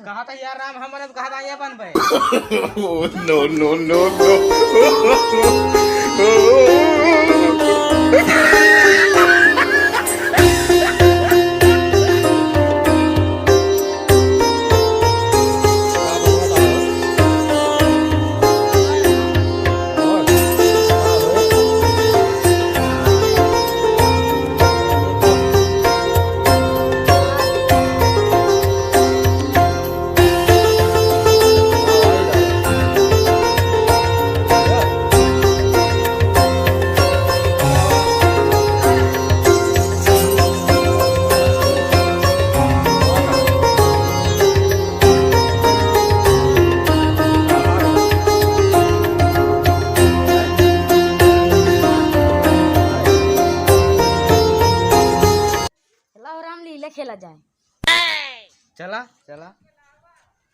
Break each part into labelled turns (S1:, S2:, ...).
S1: कहा था यार राम हम बने कहा था ये बन भाई
S2: नो नो नो नो
S3: खेला जाए।
S1: चला चला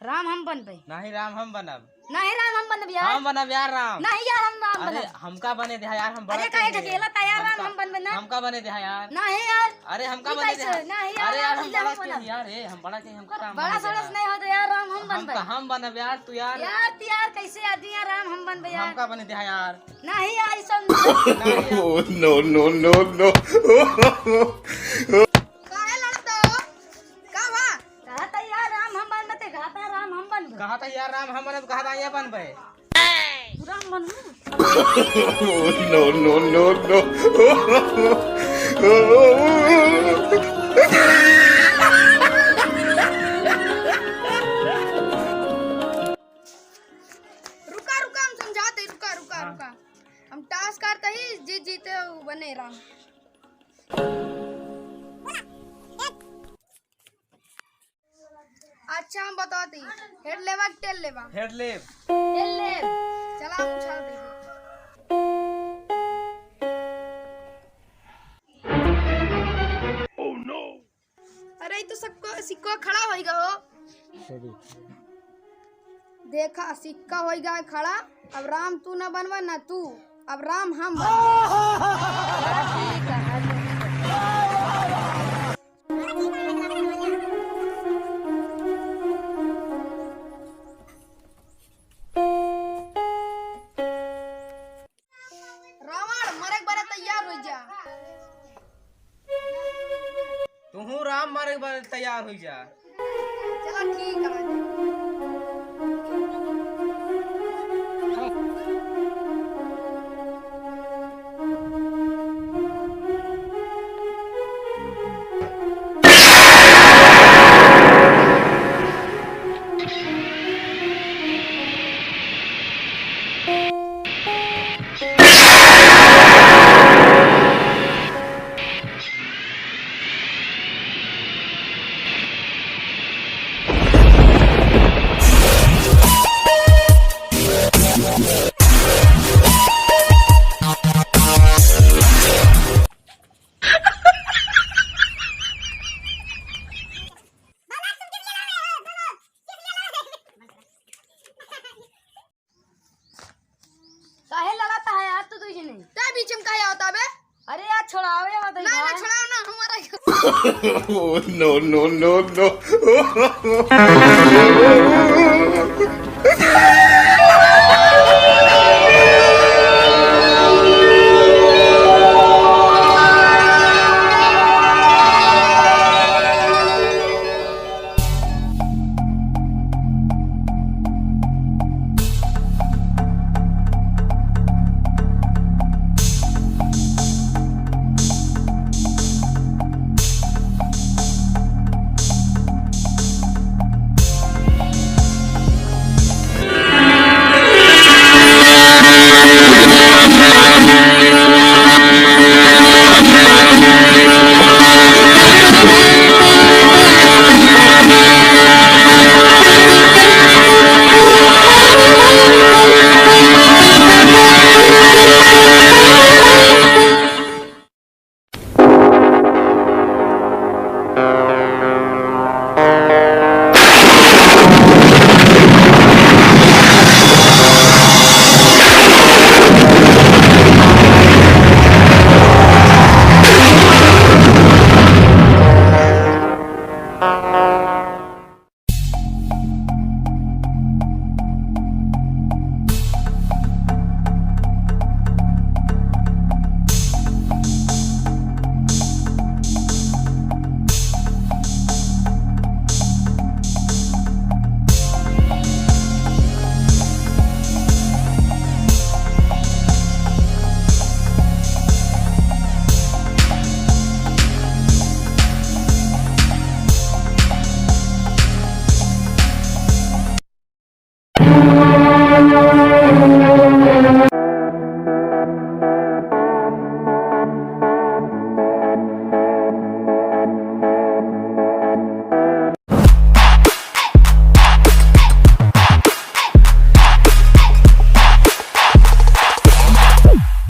S3: राम हम बन पे
S1: नहीं राम हम बनब
S3: नहीं राम हम बनब यार
S1: हम बनब यार राम
S3: नहीं यार हम राम
S1: अरे
S3: बनब
S1: हमका बने दे यार हम
S3: अरे काहे ढकेला था यार राम हम बनब ना
S1: हमका बने दे यार
S3: नहीं यार
S1: अरे हमका बने दे
S3: नहीं
S1: अरे यार हम बड़ा
S3: बनब
S1: के यार हम बड़ा के हमका राम
S3: बड़ा सड़स नहीं होता यार राम हम बनब
S1: हम बनब यार तू यार
S3: यार कैसे आदमी यार राम हम बनब यार
S1: हमका बने दे यार
S3: नहीं यार सब
S2: नो नो नो नो
S1: कहा था यार राम हम बने कहा था ये बन भाई
S3: राम बन
S2: नो नो नो नो
S4: रुका रुका हम समझाते रुका रुका रुका हम टास्क करते ही जीत जीते बने राम। अच्छा हम बताती हेड लेवा टेल लेवा
S1: हेड ले
S4: चला हम उछाल देंगे।
S2: ओह नो
S4: अरे ये तो सबको सिक्का खड़ा होएगा हो देखा सिक्का होएगा खड़ा। अब राम तू ना बनवा ना तू अब राम हम
S1: तू राम मारे तैयार हो जा
S4: चलो ठीक है।
S3: काहे लड़ाता है यार तू तुझे नहीं
S4: क्या बीच में क्या होता बे?
S3: अरे यार छोड़ावे मत
S4: ना ना छुड़ाओ ना हमारा
S2: नो नो नो नो